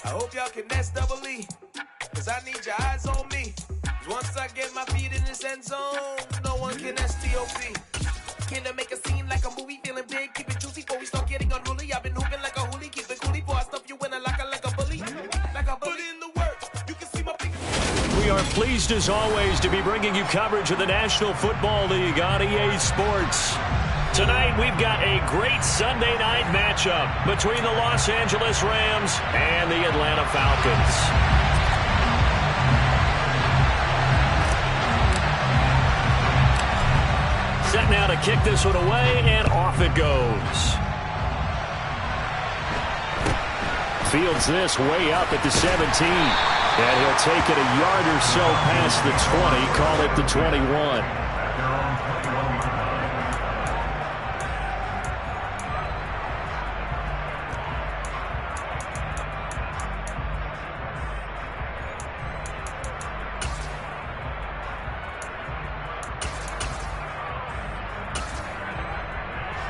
I hope y'all can nest double E, cause I need your eyes on me. Once I get my feet in this end zone, no one can STOP. Can I make a scene like a movie, feeling big, keep it juicy before we start getting unruly. I've been hooping like a hoolie, keep it coolie before I stuff you in a locker like a bully. Like a bully in the work, you can see my big. We are pleased as always to be bringing you coverage of the National Football League on EA Sports. Tonight we've got a great Sunday night matchup between the Los Angeles Rams and the Atlanta Falcons. Set now to kick this one away, and off it goes. Fields this way up at the 17. And he'll take it a yard or so past the 20, call it the 21.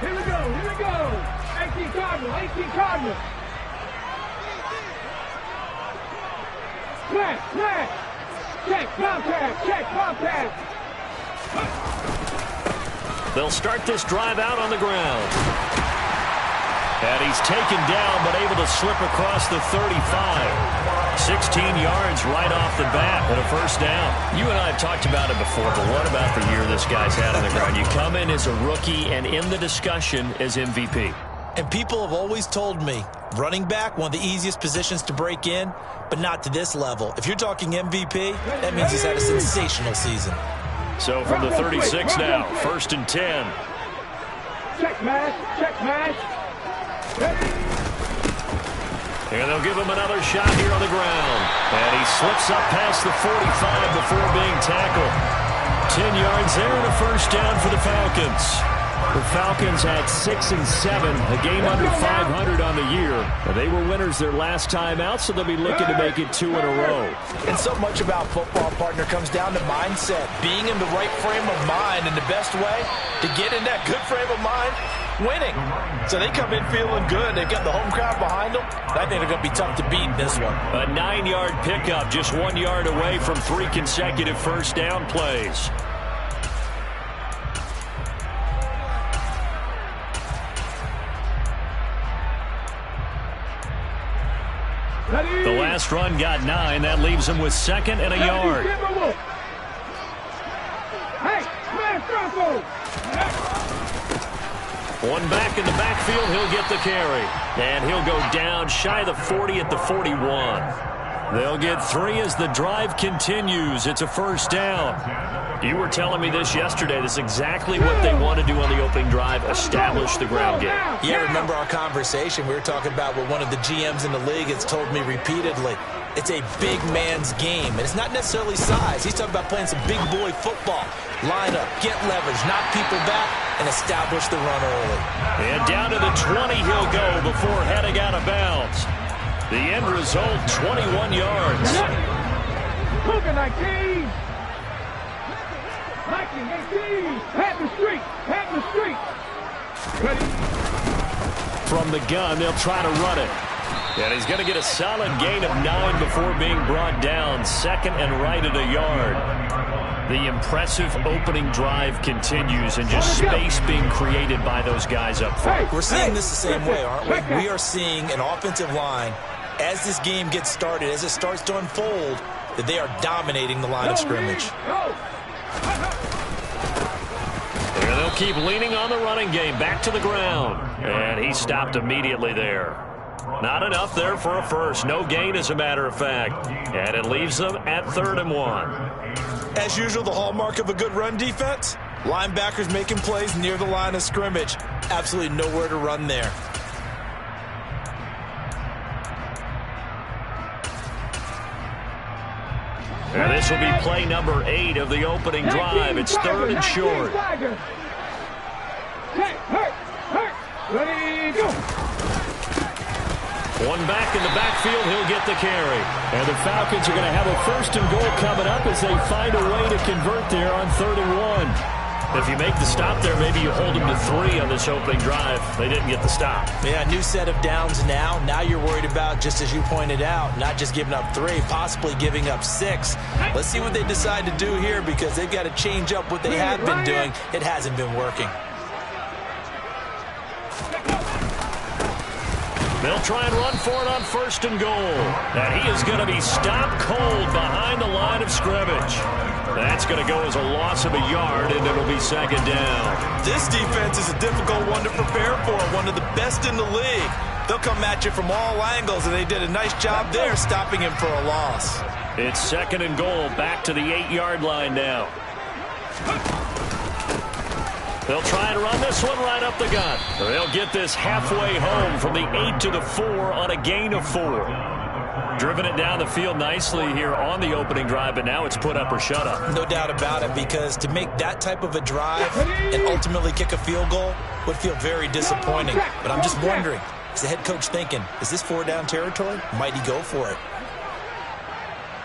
Here we go. 18 Cardinal. Flash. Check contact. They'll start this drive out on the ground. And he's taken down, but able to slip across the 35. 16 yards right off the bat and a first down. You and I have talked about it before, but what about the year this guy's had on the ground? You come in as a rookie and in the discussion as MVP. And people have always told me, running back, one of the easiest positions to break in, but not to this level. If you're talking MVP, that means he's had a sensational season. So from the 36 now, 1st and 10. Check match. And they'll give him another shot here on the ground. And he slips up past the 45 before being tackled. 10 yards there and a first down for the Falcons. The Falcons had 6 and 7, a game under 500 on the year. They were winners their last time out, so they'll be looking to make it 2 in a row. And so much about football, partner, comes down to mindset. Being in the right frame of mind, and the best way to get in that good frame of mind, winning. So they come in feeling good. They've got the home crowd behind them. I think they're going to be tough to beat in this one. A 9-yard pickup, just 1 yard away from 3 consecutive first down plays. The last run got 9. That leaves him with 2nd and a yard. One back in the backfield. He'll get the carry. And he'll go down shy of the 40 at the 41. They'll get 3 as the drive continues. It's a first down. You were telling me this yesterday. This is exactly what they want to do on the opening drive, establish the ground game. Yeah, remember our conversation. We were talking about what one of the GMs in the league has told me repeatedly. It's a big man's game, and it's not necessarily size. He's talking about playing some big boy football. Line up, get leverage, knock people back, and establish the run early. And down to the 20 he'll go before heading out of bounds. The end result, 21 yards. Hooker 19. 18. Pat the street. Ready? From the gun, they'll try to run it. And he's going to get a solid gain of 9 before being brought down. 2nd and right at a yard. The impressive opening drive continues, and just space being created by those guys up front. We're seeing this the same way, aren't we? We are seeing an offensive line, as this game gets started, as it starts to unfold, that they are dominating the line of scrimmage. And they'll keep leaning on the running game, back to the ground. And he stopped immediately there. Not enough there for a first. No gain, as a matter of fact. And it leaves them at 3rd and 1. As usual, the hallmark of a good run defense, linebackers making plays near the line of scrimmage. Absolutely nowhere to run there. And this will be play number 8 of the opening drive. It's 3rd and short. Ready, go. One back in the backfield, he'll get the carry. And the Falcons are going to have a 1st and goal coming up as they find a way to convert there on 3rd and 1. If you make the stop there, maybe you hold them to 3 on this opening drive. They didn't get the stop. Yeah, new set of downs now. Now you're worried about, just as you pointed out, not just giving up 3, possibly giving up 6. Let's see what they decide to do here, because they've got to change up what they have been doing. It hasn't been working. They'll try and run for it on 1st and goal. And he is going to be stopped cold behind the line of scrimmage. That's going to go as a loss of a yard, and it'll be 2nd down. This defense is a difficult one to prepare for, one of the best in the league. They'll come at you from all angles, and they did a nice job there stopping him for a loss. It's 2nd and goal, back to the 8-yard line now. They'll try and run this one right up the gut. They'll get this halfway home from the 8 to the 4 on a gain of 4. Driven it down the field nicely here on the opening drive, but now it's put up or shut up. No doubt about it, because to make that type of a drive and ultimately kick a field goal would feel very disappointing. But I'm just wondering, is the head coach thinking, is this 4-down territory? Might he go for it?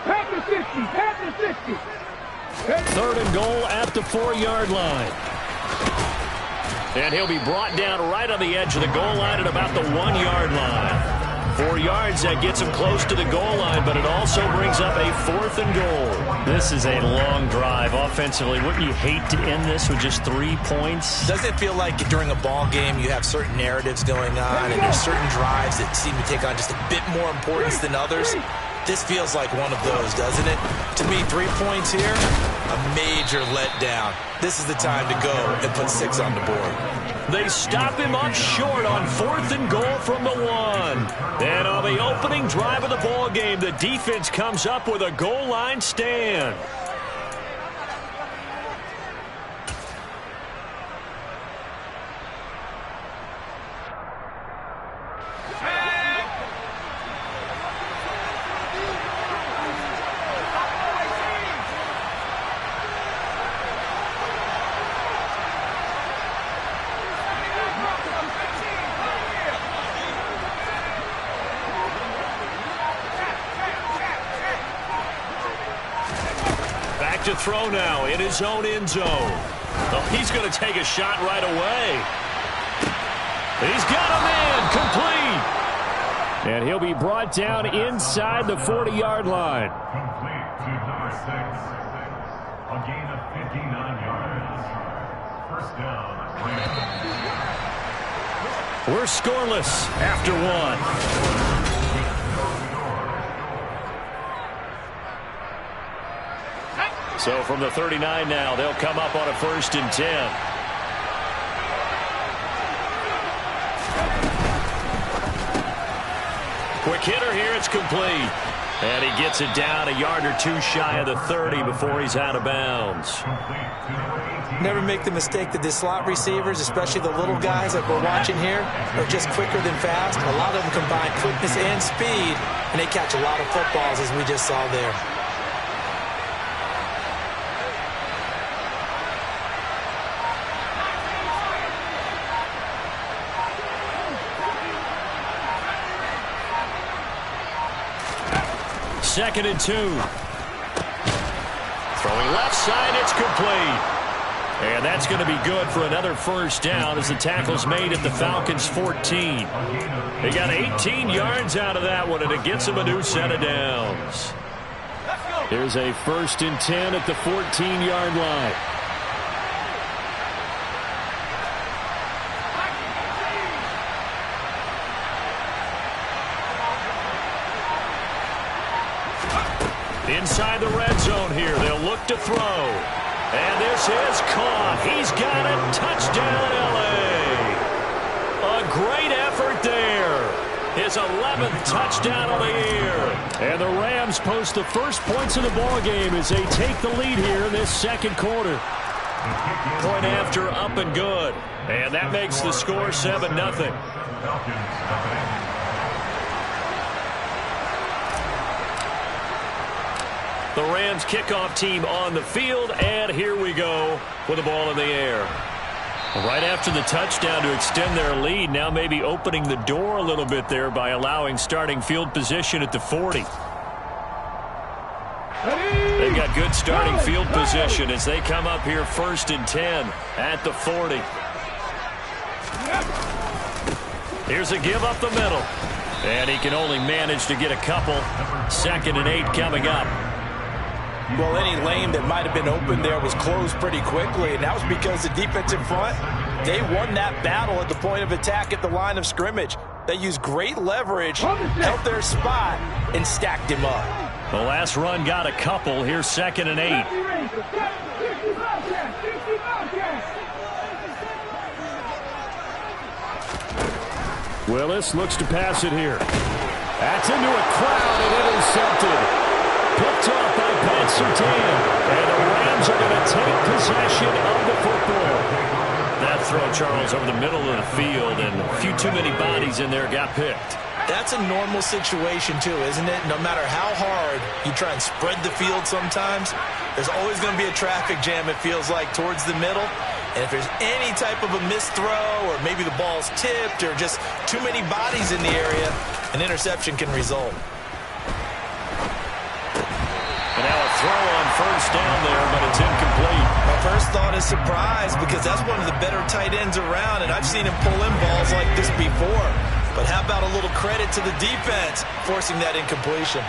Half the 60, half the 60. 3rd and goal at the 4-yard line. And he'll be brought down right on the edge of the goal line at about the 1-yard line. 4 yards, that gets him close to the goal line, but it also brings up a 4th and goal. This is a long drive offensively. Wouldn't you hate to end this with just 3 points? Doesn't it feel like during a ball game you have certain narratives going on, and there's certain drives that seem to take on just a bit more importance than others? This feels like one of those, doesn't it? To me, 3 points here, a major letdown. This is the time to go and put 6 on the board. They stop him up short on 4th and goal from the 1. And on the opening drive of the ball game, the defense comes up with a goal line stand. To throw now in his own end zone. Oh, he's going to take a shot right away. He's got a man complete. And he'll be brought down inside the 40-yard line. Complete to number 6. A gain of 59 yards. 1st down. We're scoreless after 1. So from the 39 now, they'll come up on a 1st and 10. Quick hitter here, it's complete. And he gets it down a yard or 2 shy of the 30 before he's out of bounds. Never make the mistake that the slot receivers, especially the little guys that we're watching here, are just quicker than fast. A lot of them combine quickness and speed, and they catch a lot of footballs, as we just saw there. Second and 2. Throwing left side, it's complete. And that's going to be good for another 1st down as the tackle's made at the Falcons' 14. They got 18 yards out of that one, and it gets them a new set of downs. Here's a 1st and 10 at the 14-yard line. Inside the red zone here, they'll look to throw. And this is caught. He's got it. Touchdown, L.A. A great effort there. His 11th touchdown of the year. And the Rams post the first points of the ball game as they take the lead here in this 2nd quarter. Point after, up and good. And that makes the score 7-0. The Rams kickoff team on the field, and here we go with the ball in the air. Right after the touchdown to extend their lead, now maybe opening the door a little bit there by allowing starting field position at the 40. They've got good starting field position as they come up here 1st and 10 at the 40. Here's a give up the middle. And he can only manage to get a couple. 2nd and 8 coming up. Well, any lane that might have been open there was closed pretty quickly, and that was because the defensive front, they won that battle at the point of attack at the line of scrimmage. They used great leverage, held their spot, and stacked him up. The last run got a couple. Here's 2nd and 8. Willis looks to pass it here. That's into a crowd and intercepted. Picked off by Pat Surtain. And the Rams are going to take possession of the football. That throw, Charles, over the middle of the field, and a few too many bodies in there got picked. That's a normal situation, too, isn't it? No matter how hard you try and spread the field sometimes, there's always going to be a traffic jam, it feels like, towards the middle. And if there's any type of a missed throw, or maybe the ball's tipped, or just too many bodies in the area, an interception can result. And now a throw on 1st down there, but it's incomplete. My first thought is surprise, because that's one of the better tight ends around, and I've seen him pull in balls like this before. But how about a little credit to the defense forcing that incompletion?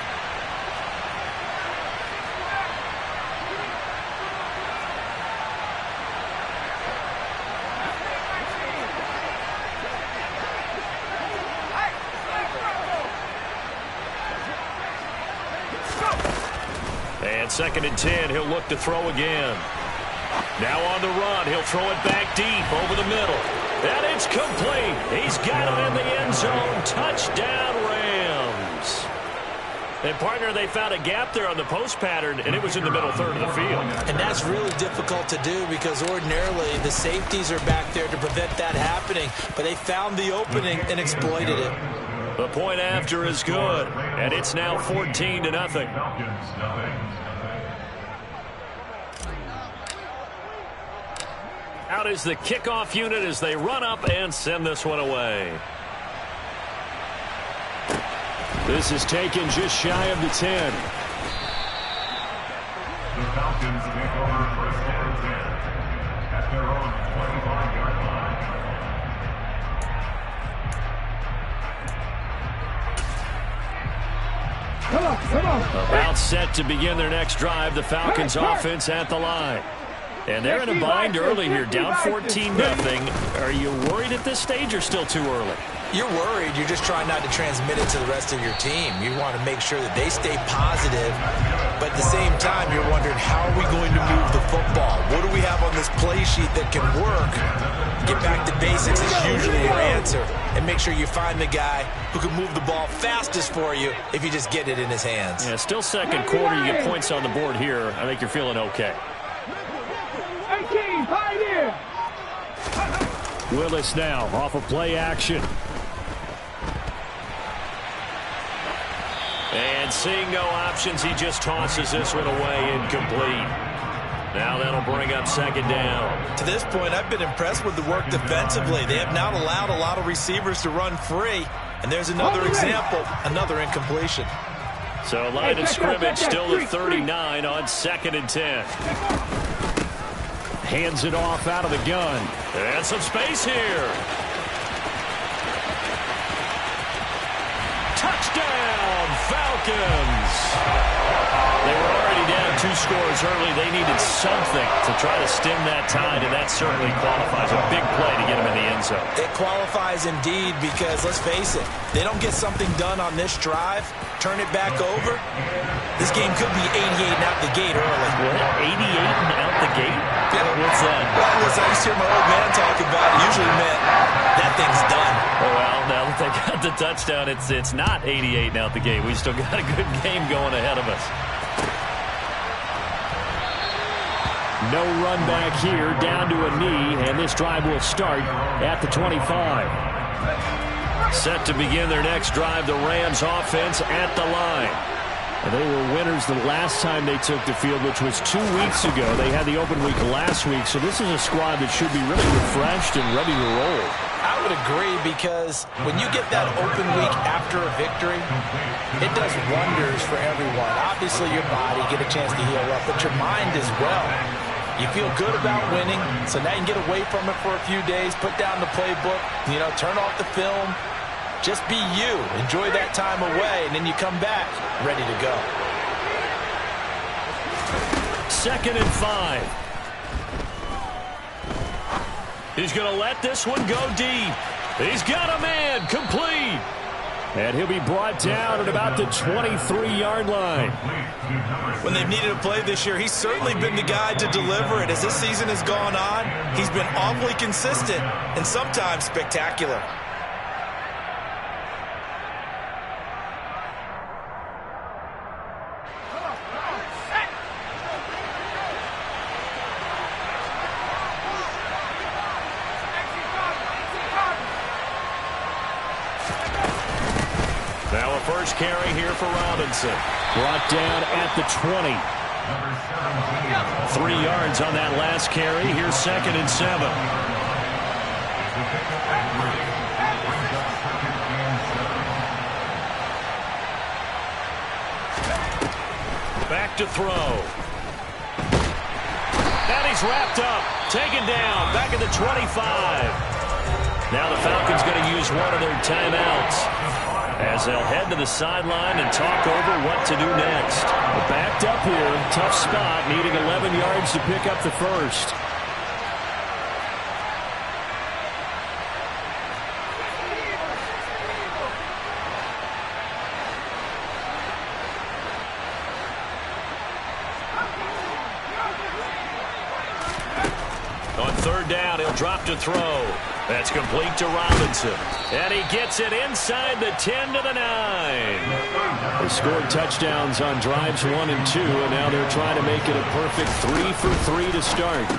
And 2nd and 10, he'll look to throw again. Now on the run, he'll throw it back deep over the middle. And it's complete. He's got it in the end zone. Touchdown, Rams. And, partner, they found a gap there on the post pattern, and it was in the middle third of the field. And that's really difficult to do because ordinarily the safeties are back there to prevent that happening. But they found the opening and exploited it. The point after is good, and it's now 14-0. Out is the kickoff unit as they run up and send this one away. This is taken just shy of the 10. The Falcons take over 1st and 10 at their own 25-yard line. Come on. About set to begin their next drive, the Falcons offense at the line. And they're in a bind early here, down 14-0. Are you worried at this stage or still too early? You're worried. You're just trying not to transmit it to the rest of your team. You want to make sure that they stay positive. But at the same time, you're wondering, how are we going to move the football? What do we have on this play sheet that can work? Get back to basics is usually your answer. And make sure you find the guy who can move the ball fastest for you if you just get it in his hands. Yeah, still 2nd quarter. You get points on the board here. I think you're feeling okay. Willis now off of play action. And seeing no options, he just tosses this one away, incomplete. Now that'll bring up 2nd down. To this point, I've been impressed with the work defensively. They have not allowed a lot of receivers to run free. And there's another example, another incompletion. So line of scrimmage still at 39 on 2nd and 10. Hands it off out of the gun. And some space here. Touchdown, Falcons. They were already down 2 scores early. They needed something to try to stem that tide, and that certainly qualifies. A big play to get them in the end zone. It qualifies indeed because, let's face it, they don't get something done on this drive, turn it back over, this game could be 88 and out the gate early. What? 88 and out the gate? Yeah. What's that? Well, as I used to hear my old man talk about, it usually meant that thing's done. Oh, well, now that they got the touchdown, it's not 88 and out the gate. We still got a good game going ahead of us. No run back here, down to a knee, and this drive will start at the 25. Set to begin their next drive, the Rams offense at the line. And they were winners the last time they took the field, which was 2 weeks ago. They had the open week last week, so this is a squad that should be really refreshed and ready to roll. I would agree because when you get that open week after a victory, it does wonders for everyone. Obviously, your body, get a chance to heal up, but your mind as well. You feel good about winning, so now you can get away from it for a few days, put down the playbook, turn off the film, Just be you. Enjoy that time away, and then you come back ready to go. 2nd and 5. He's going to let this one go deep. He's got a man, complete. And he'll be brought down at about the 23-yard line. When they've needed a play this year, he's certainly been the guy to deliver it. As this season has gone on, he's been awfully consistent and sometimes spectacular. Now a first carry here for Robinson. Brought down at the 20. 3 yards on that last carry. Here's 2nd and 7. Back to throw. And he's wrapped up. Taken down. Back at the 25. Now the Falcons going to use one of their timeouts as they'll head to the sideline and talk over what to do next. Backed up here, tough spot, needing 11 yards to pick up the first. On 3rd down, he'll drop to throw. That's complete to Robinson. And he gets it inside the 10 to the 9. They scored touchdowns on drives 1 and 2, and now they're trying to make it a perfect 3 for 3 to start.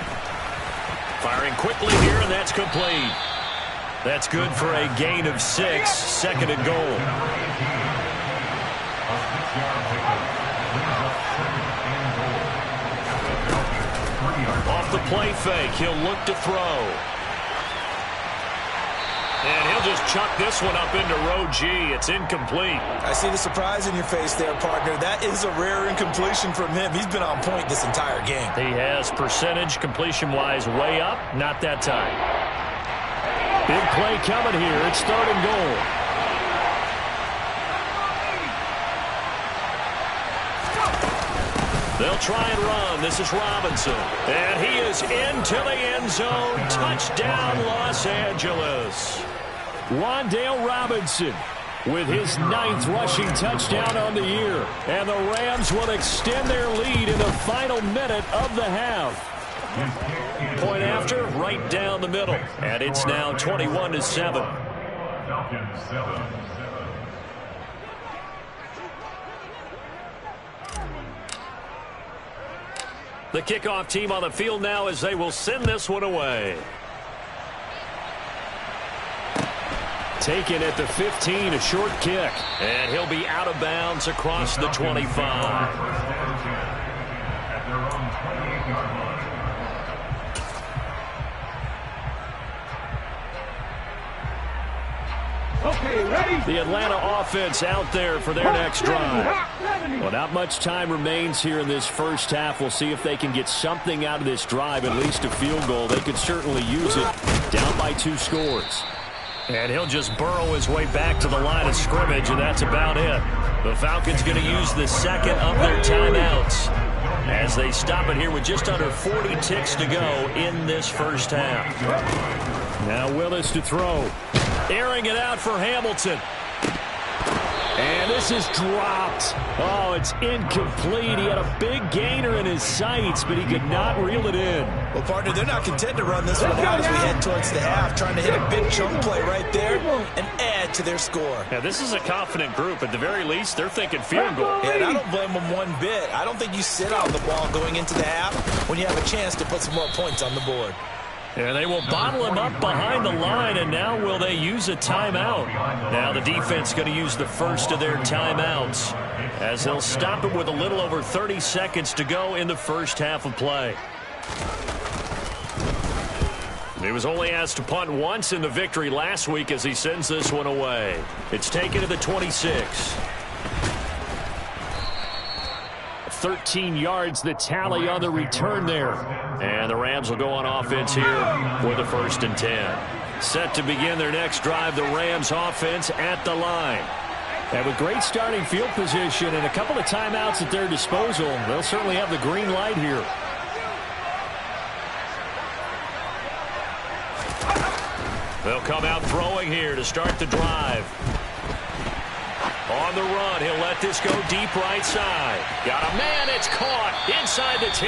Firing quickly here, and that's complete. That's good for a gain of 6, 2nd and goal. Off the play fake, he'll look to throw. And he'll just chuck this one up into row G. It's incomplete. I see the surprise in your face there, partner. That is a rare incompletion from him. He's been on point this entire game. He has percentage completion-wise way up. Not that time. Big play coming here. It's 3rd and goal. They'll try and run. This is Robinson. And he is into the end zone. Touchdown, Los Angeles. Wan'Dale Robinson with his 9th rushing touchdown on the year. And the Rams will extend their lead in the final minute of the half. Point after, right down the middle. And it's now 21-7. Falcons 7. The kickoff team on the field now as they will send this one away. Taken at the 15, a short kick. And he'll be out of bounds across the 25. At their own 28-yard line. Okay, ready? The Atlanta offense out there for their next drive. Well, not much time remains here in this first half. We'll see if they can get something out of this drive, at least a field goal. They could certainly use it. Down by 2 scores. And he'll just burrow his way back to the line of scrimmage, and that's about it. The Falcons going to use the 2nd of their timeouts as they stop it here with just under 40 ticks to go in this first half. Now Willis to throw. Airing it out for Hamilton. And this is dropped. Oh, it's incomplete. He had a big gainer in his sights, but he could not reel it in. Well, partner, they're not content to run this one out as we head towards the half, trying to hit a big chunk play right there and add to their score. Now, this is a confident group. At the very least, they're thinking field goal. Yeah, and I don't blame them one bit. I don't think you sit on the ball going into the half when you have a chance to put some more points on the board. And they will bottle him up behind the line, and now will they use a timeout? Now the defense going to use the first of their timeouts as they'll stop it with a little over 30 seconds to go in the first half of play. He was only asked to punt once in the victory last week as he sends this one away. It's taken to the 26. 13 yards the tally on the return there. And the Rams will go on offense here for the 1st and 10. Set to begin their next drive, the Rams offense at the line. And with great starting field position and a couple of timeouts at their disposal, they'll certainly have the green light here. They'll come out throwing here to start the drive. On the run, he'll let this go deep right side. Got a man, it's caught inside the 10.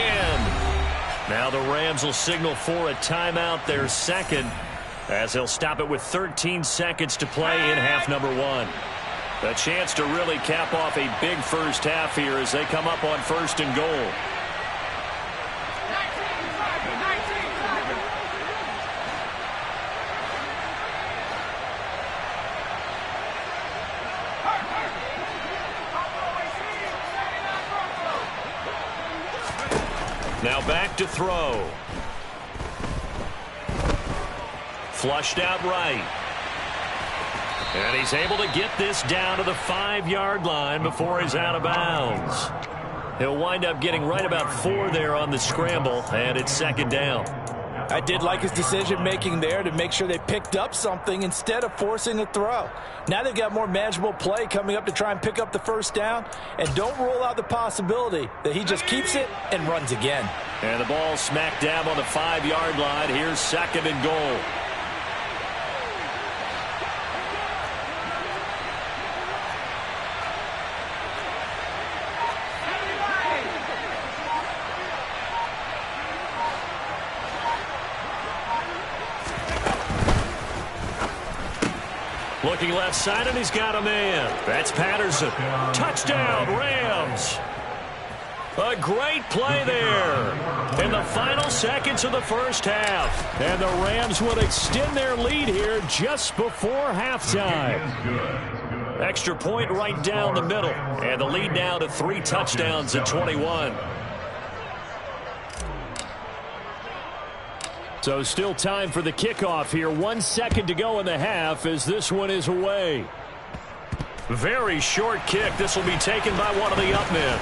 Now the Rams will signal for a timeout, their second, as they'll stop it with 13 seconds to play in half number 1. A chance to really cap off a big first half here as they come up on 1st and goal. Now back to throw. Flushed out right. And he's able to get this down to the 5-yard line before he's out of bounds. He'll wind up getting right about 4 there on the scramble, and it's 2nd down. I did like his decision-making there to make sure they picked up something instead of forcing a throw. Now they've got more manageable play coming up to try and pick up the 1st down, and don't rule out the possibility that he just keeps it and runs again. And the ball smack dab on the 5-yard line. Here's 2nd and goal. Looking left side, and he's got a man. That's Patterson. Touchdown, Rams. A great play there in the final seconds of the first half. And the Rams would extend their lead here just before halftime. Extra point right down the middle. And the lead now to 3 touchdowns at 21. So still time for the kickoff here. 1 second to go in the half as this one is away. Very short kick. This will be taken by one of the up men.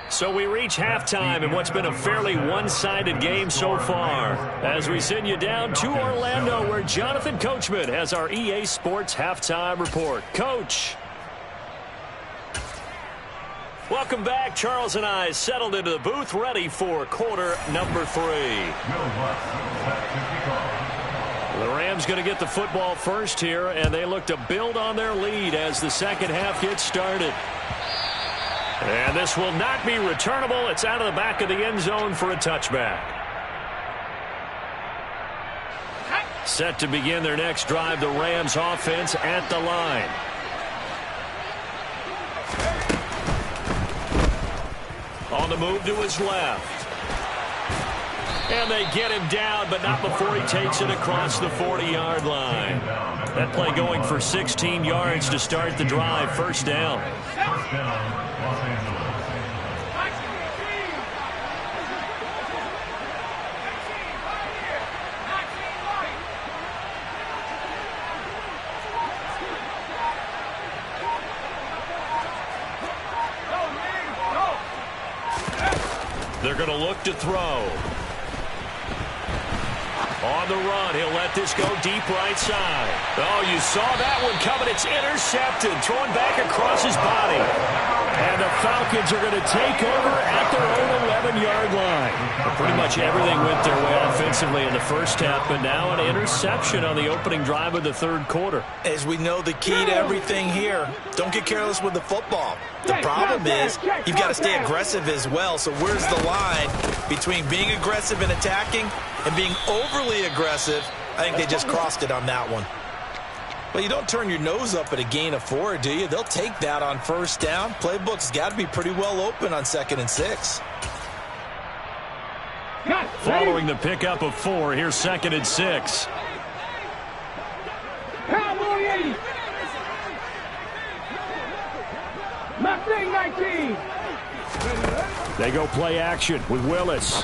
So we reach halftime in what's been a fairly one-sided game so far. As we send you down to Orlando, where Jonathan Coachman has our EA Sports halftime report. Coach. Welcome back. Charles and I settled into the booth, ready for quarter number 3. The Rams going to get the football first here, and they look to build on their lead as the second half gets started. And this will not be returnable. It's out of the back of the end zone for a touchback. Set to begin their next drive, the Rams offense at the line. On the move to his left. And they get him down, but not before he takes it across the 40-yard line. That play going for 16 yards to start the drive. 1st down. First down, Los Angeles. They're going to look to throw. On the run, he'll let this go deep right side. Oh, you saw that one coming. It's intercepted, thrown back across his body. And the Falcons are going to take over at their own 11-yard line. But pretty much everything went their way offensively in the first half, but now an interception on the opening drive of the 3rd quarter. As we know, the key to everything here, don't get careless with the football. The problem is you've got to stay aggressive as well. So where's the line between being aggressive and attacking and being overly aggressive? I think they just crossed it on that one. Well, you don't turn your nose up at a gain of 4, do you? They'll take that on 1st down. Playbook's got to be pretty well open on 2nd and 6. Following the pickup of 4, here's 2nd and 6. Cowboy 80. Mustang 19. They go play action with Willis.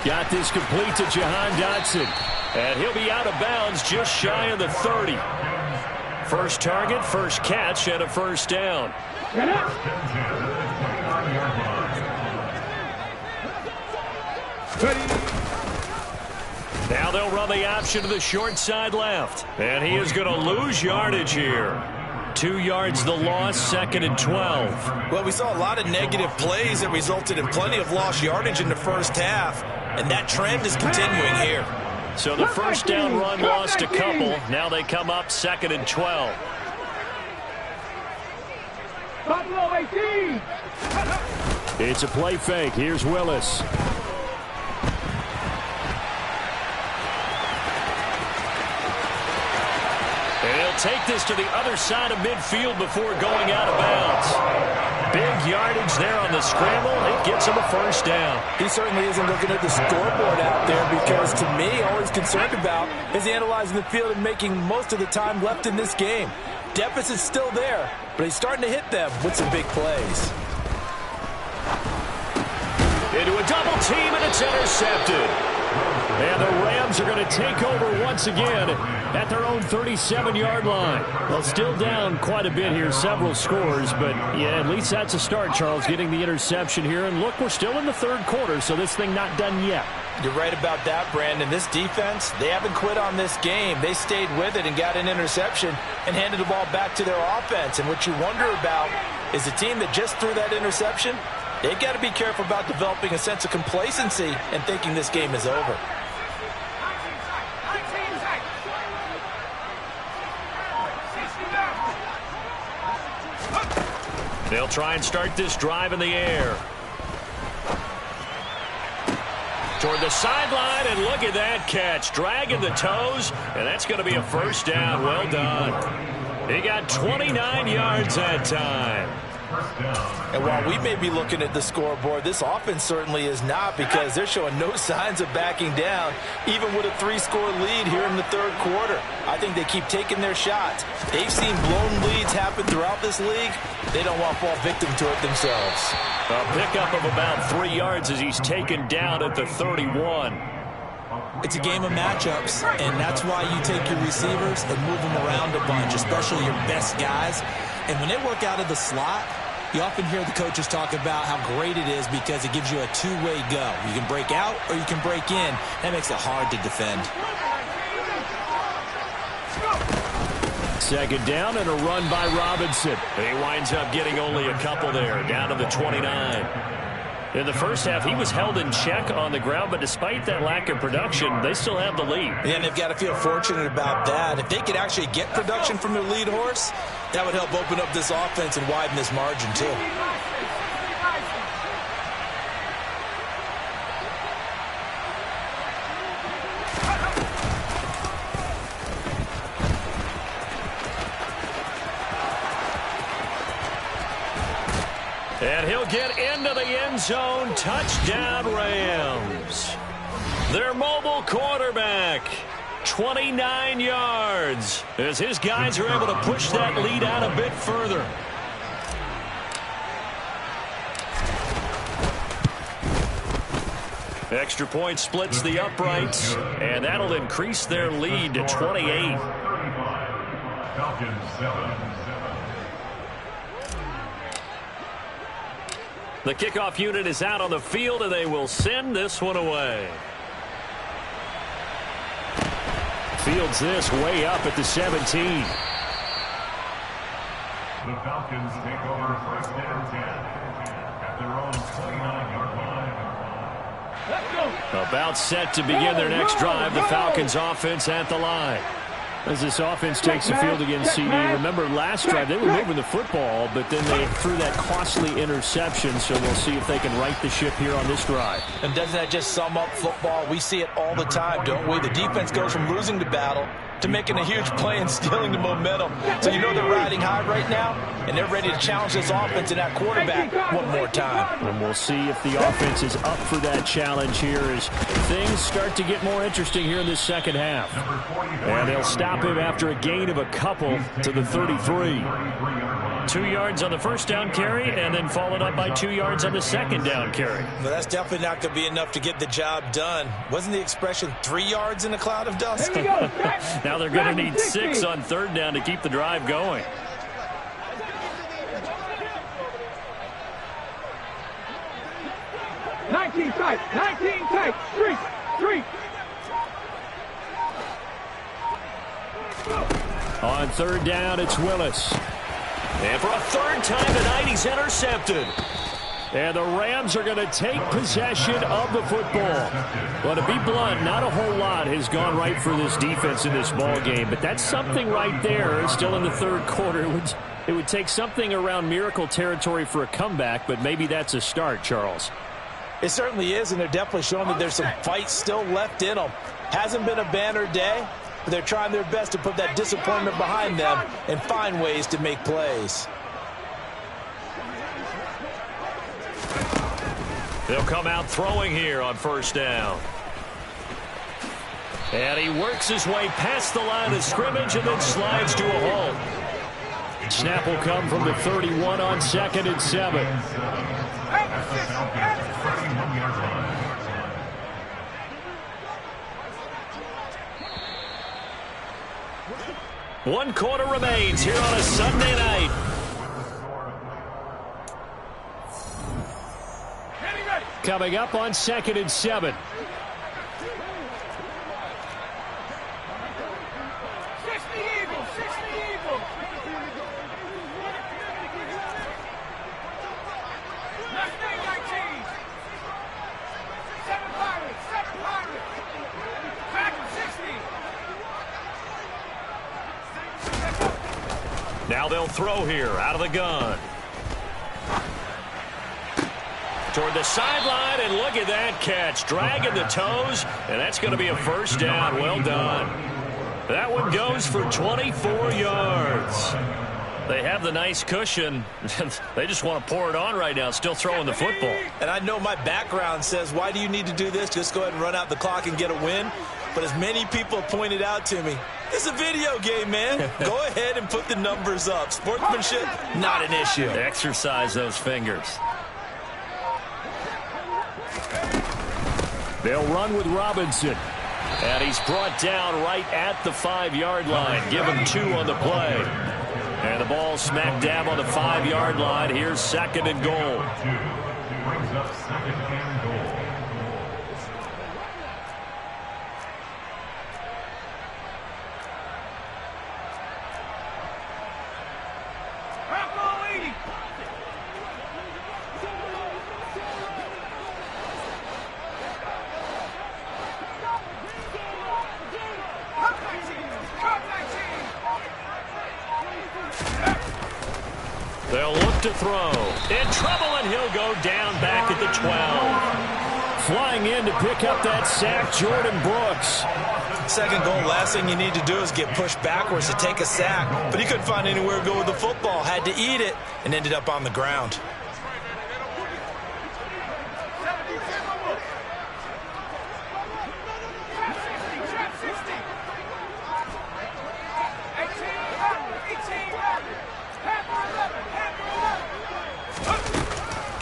Got this complete to Jahan Dotson. And he'll be out of bounds just shy of the 30. First target, first catch, and a 1st down. they'll run the option to the short side left. And he is going to lose yardage here. 2 yards the loss, 2nd and 12. Well, we saw a lot of negative plays that resulted in plenty of lost yardage in the first half, and that trend is continuing here. So the first down run lost a couple. Now they come up 2nd and 12. Buffalo 18. It's a play fake. Here's Willis. And he'll take this to the other side of midfield before going out of bounds. Big yardage there on the scramble. It gets him a first down. He certainly isn't looking at the scoreboard out there because, to me, all he's concerned about is analyzing the field and making most of the time left in this game. Deficit's still there, but he's starting to hit them with some big plays. Into a double team, and it's intercepted. And the Rams are going to take over once again at their own 37-yard line. Well, still down quite a bit here, several scores, but yeah, at least that's a start, Charles, getting the interception here. And look, we're still in the third quarter, so this thing not done yet. You're right about that, Brandon. This defense, they haven't quit on this game. They stayed with it and got an interception and handed the ball back to their offense. And what you wonder about is the team that just threw that interception, they've got to be careful about developing a sense of complacency and thinking this game is over. They'll try and start this drive in the air. Toward the sideline, and look at that catch. Dragging the toes, and that's going to be a first down. Well done. He got 29 yards that time. And while we may be looking at the scoreboard, this offense certainly is not, because they're showing no signs of backing down, even with a 3-score lead here in the third quarter. I think they keep taking their shots. They've seen blown leads happen throughout this league. They don't want to fall victim to it themselves. A pickup of about 3 yards as he's taken down at the 31. It's a game of matchups, and that's why you take your receivers and move them around a bunch, especially your best guys. And when they work out of the slot, you often hear the coaches talk about how great it is because it gives you a two-way go. You can break out or you can break in. That makes it hard to defend. Second down and a run by Robinson. He winds up getting only a couple there, down to the 29. In the first half, he was held in check on the ground, but despite that lack of production, they still have the lead. And they've got to feel fortunate about that. If they could actually get production from their lead horse, that would help open up this offense and widen this margin, too. And he'll get into the end zone. Touchdown, Rams. Their mobile quarterback, 29 yards, as his guys are able to push that lead out a bit further. Extra point splits the uprights, and that'll increase their lead to 28. Falcons 7. The kickoff unit is out on the field, and they will send this one away. Fields this way up at the 17. The Falcons take over first and 10 at their own 29-yard line. About set to begin their next drive. The Falcons offense at the line. As this offense takes the field against CD. Remember last drive they were moving the football, but then they threw that costly interception, so we'll see if they can right the ship here on this drive. And doesn't that just sum up football? We see it all the time, don't we? The defense goes from losing the battle to making a huge play and stealing the momentum. So you know they're riding high right now, and they're ready to challenge this offense and that quarterback one more time. And we'll see if the offense is up for that challenge here as things start to get more interesting here in this second half. And they'll stop him after a gain of a couple to the 33. 2 yards on the first down carry, and then followed up by 2 yards on the second down carry. Well, that's definitely not going to be enough to get the job done. Wasn't the expression 3 yards in a cloud of dust? Now they're going to need 6 on third down to keep the drive going. Nineteen tight, street. On third down, it's Willis. And for a third time tonight, he's intercepted. And the Rams are going to take possession of the football. Well, to be blunt, not a whole lot has gone right for this defense in this ball game, but that's something right there. Still in the third quarter. It would take something around miracle territory for a comeback, but maybe that's a start, Charles. It certainly is, and they're definitely showing that there's some fight still left in them. Hasn't been a banner day, but they're trying their best to put that disappointment behind them and find ways to make plays. They'll come out throwing here on first down. And he works his way past the line of scrimmage and then slides to a halt. Snap will come from the 31 on 2nd and 7. One quarter remains here on a Sunday night. Coming up on 2nd and 7. 60 Eagles, 60 Eagles. Left day 19. 7 Pirates, 7 Pirates. Packers 60. Now they'll throw here out of the gun. Toward the sideline, and look at that catch. Dragging the toes, and that's going to be a first down. Well done. That one goes for 24 yards. They have the nice cushion. They just want to pour it on right now, still throwing the football. And I know my background says, why do you need to do this? Just go ahead and run out the clock and get a win. But as many people pointed out to me, it's a video game, man. Go ahead and put the numbers up. Sportsmanship, not an issue. Exercise those fingers. They'll run with Robinson. And he's brought down right at the 5-yard line. Give him 2 on the play. And the ball smack dab on the 5-yard line. Here's 2nd and goal. Brings up 2nd and goal. They'll look to throw. In trouble, and he'll go down back at the 12. Flying in to pick up that sack, Jordan Brooks. Second goal, last thing you need to do is get pushed backwards to take a sack. But he couldn't find anywhere to go with the football. Had to eat it and ended up on the ground.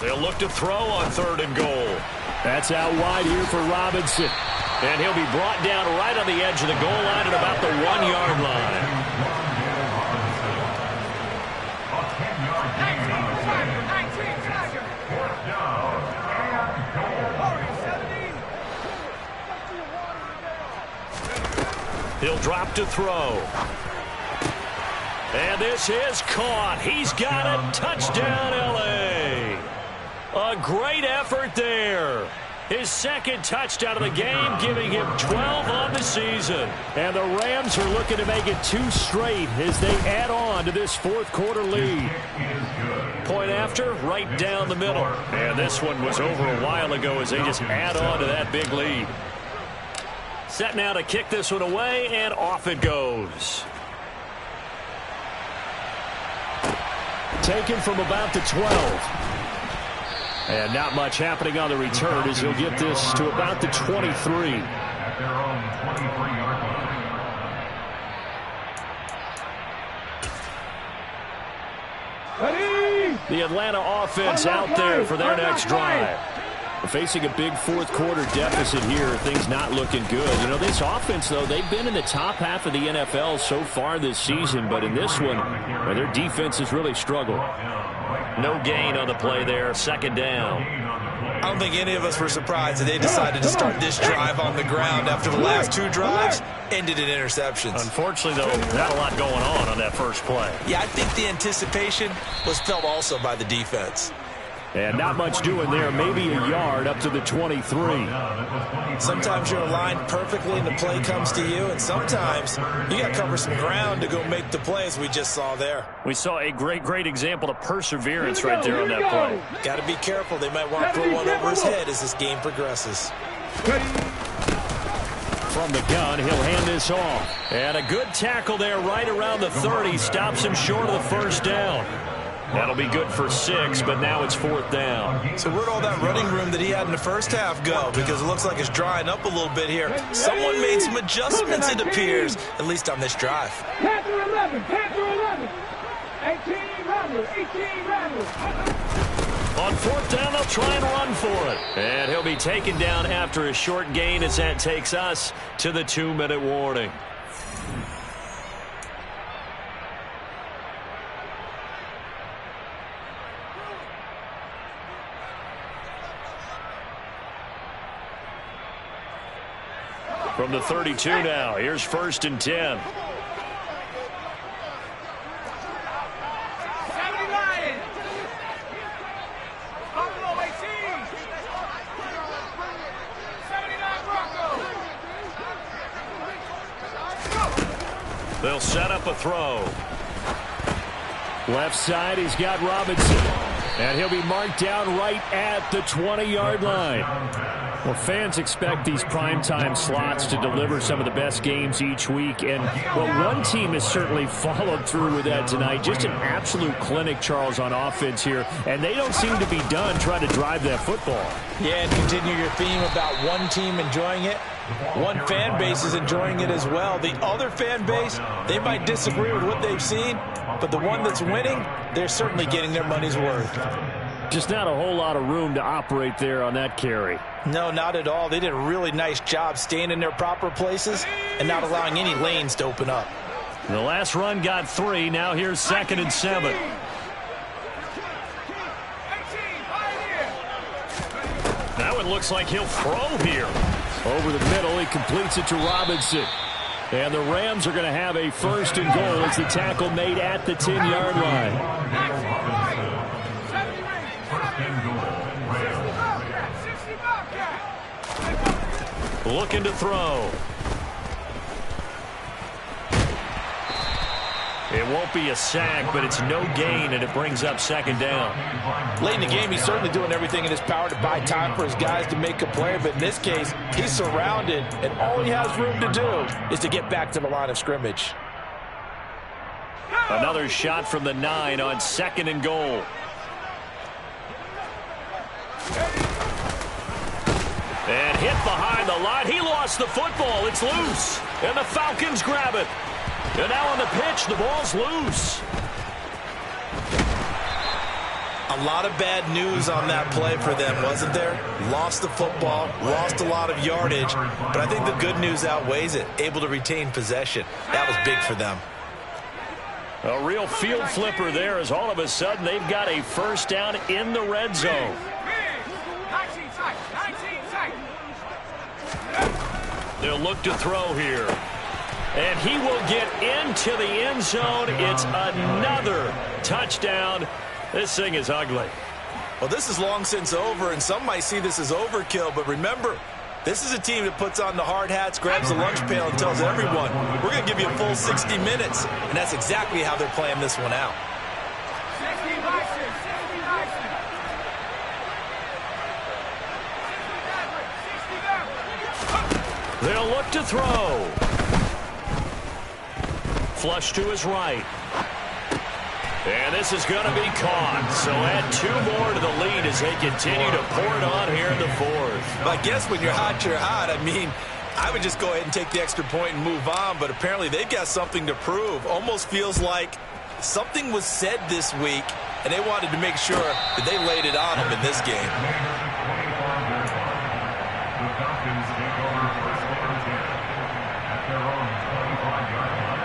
They'll look to throw on 3rd and goal. That's out wide here for Robinson. And he'll be brought down right on the edge of the goal line at about the 1-yard line. He'll drop to throw. And this is caught. He's got it. Touchdown, L.A. A great effort there. His 2nd touchdown of the game, giving him 12 on the season. And the Rams are looking to make it 2 straight as they add on to this 4th quarter lead. Point after, right down the middle. And this one was over a while ago as they just add on to that big lead. Set now to kick this one away, and off it goes. Taken from about the 12. And not much happening on the return as he'll get this to about the 23. At their own 23-yard line. The Atlanta offense out there for their next drive. Facing a big 4th quarter deficit here, things not looking good. You know, this offense, though, they've been in the top half of the NFL so far this season, but in this one, their defense has really struggled. No gain on the play there, 2nd down. I don't think any of us were surprised that they decided to start this drive on the ground after the last 2 drives ended in interceptions. Unfortunately, though, not a lot going on that first play. Yeah, I think the anticipation was felt also by the defense. And not much doing there, maybe a yard up to the 23. Sometimes you're aligned perfectly and the play comes to you, and sometimes you got to cover some ground to go make the plays we just saw there. We saw a great example of perseverance right there on that play. Got to be careful. They might want to throw one over his head as this game progresses. From the gun, he'll hand this off. And a good tackle there right around the 30. Stops him short of the first down. That'll be good for 6, but now it's 4th down. So where'd all that running room that he had in the first half go? Because it looks like it's drying up a little bit here. Someone made some adjustments, it appears, at least on this drive. Panther 11, Panther 11. 18 runners, 18 runners. On 4th down, they'll try and run for it. And he'll be taken down after a short gain as that takes us to the 2-minute warning. From the 32 now, here's 1st and 10. They'll set up a throw. Left side, he's got Robinson. And he'll be marked down right at the 20-yard line. Well, fans expect these primetime slots to deliver some of the best games each week. And, well, one team has certainly followed through with that tonight. Just an absolute clinic, Charles, on offense here. And they don't seem to be done trying to drive that football. Yeah, and continue your theme about one team enjoying it. One fan base is enjoying it as well. The other fan base, they might disagree with what they've seen, but the one that's winning, they're certainly getting their money's worth. Just not a whole lot of room to operate there on that carry. No, not at all. They did a really nice job staying in their proper places and not allowing any lanes to open up. The last run got 3. Now here's 2nd and 7. Now it looks like he'll throw here. Over the middle, he completes it to Robinson. And the Rams are going to have a 1st and goal as the tackle made at the 10-yard line. Looking to throw. It won't be a sack, but it's no gain, and it brings up 2nd down. Late in the game, he's certainly doing everything in his power to buy time for his guys to make a play, but in this case, he's surrounded, and all he has room to do is to get back to the line of scrimmage. Another shot from the 9 on 2nd and goal. And hit behind the line. He lost the football. It's loose. And the Falcons grab it. And now on the pitch, the ball's loose. A lot of bad news on that play for them, wasn't there? Lost the football, lost a lot of yardage, but I think the good news outweighs it. Able to retain possession. That was big for them. A real field flipper there as all of a sudden they've got a 1st down in the red zone. They'll look to throw here. And he will get into the end zone. It's another touchdown. This thing is ugly. Well, this is long since over, and some might see this as overkill. But remember, this is a team that puts on the hard hats, grabs the lunch pail, and tells everyone, we're going to give you a full 60 minutes. And that's exactly how they're playing this one out. They'll look to throw. Flush to his right. And this is going to be caught. So add 2 more to the lead as they continue to pour it on here in the 4th. I guess when you're hot, you're hot. I mean, I would just go ahead and take the extra point and move on, but apparently they've got something to prove. Almost feels like something was said this week, and they wanted to make sure that they laid it on them in this game. The Falcons take over 1st and 10 at their own 25-yard line.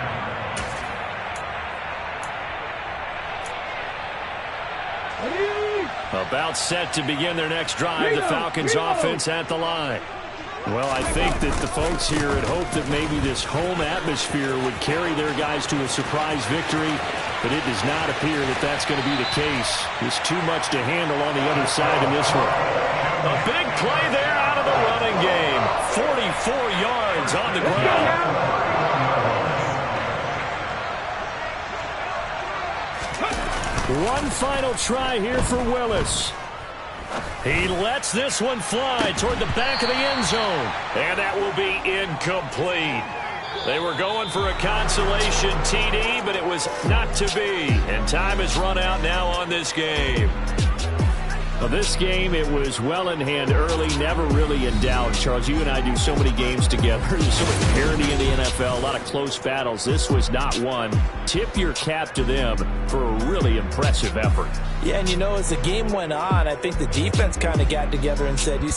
Ready? About set to begin their next drive, the Falcons offense at the line. Well, I think that the folks here had hoped that maybe this home atmosphere would carry their guys to a surprise victory, but it does not appear that that's going to be the case. There's too much to handle on the other side in this one. A big play there out of the running game. 44 yards on the ground. One final try here for Willis. He lets this one fly toward the back of the end zone. And that will be incomplete. They were going for a consolation TD, but it was not to be. And time has run out now on this game. Well, this game, it was well in hand early, never really in doubt. Charles, you and I do so many games together. There's so much parity in the NFL, a lot of close battles. This was not one. Tip your cap to them for a really impressive effort. Yeah, and as the game went on, I think the defense kind of got together and said,